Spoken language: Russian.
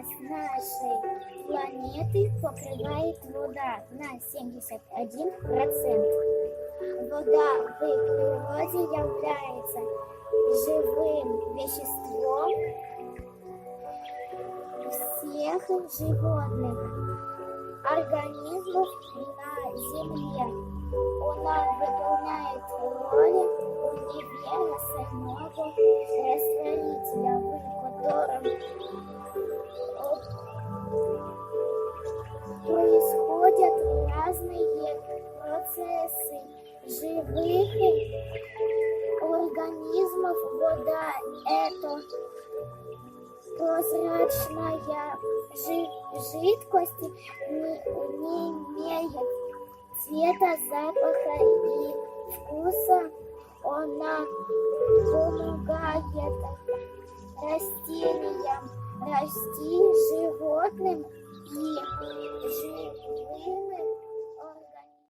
поверхность нашей планеты покрывает вода на 71%. Вода в природе является живым веществом всех животных организмов на Земле. Она выполняет роль универсального растворителя, в котором происходят разные процессы живых организмов. Вода – это прозрачная жидкость, не имеет цвета, запаха и вкуса. Она помогает растениям расти, животным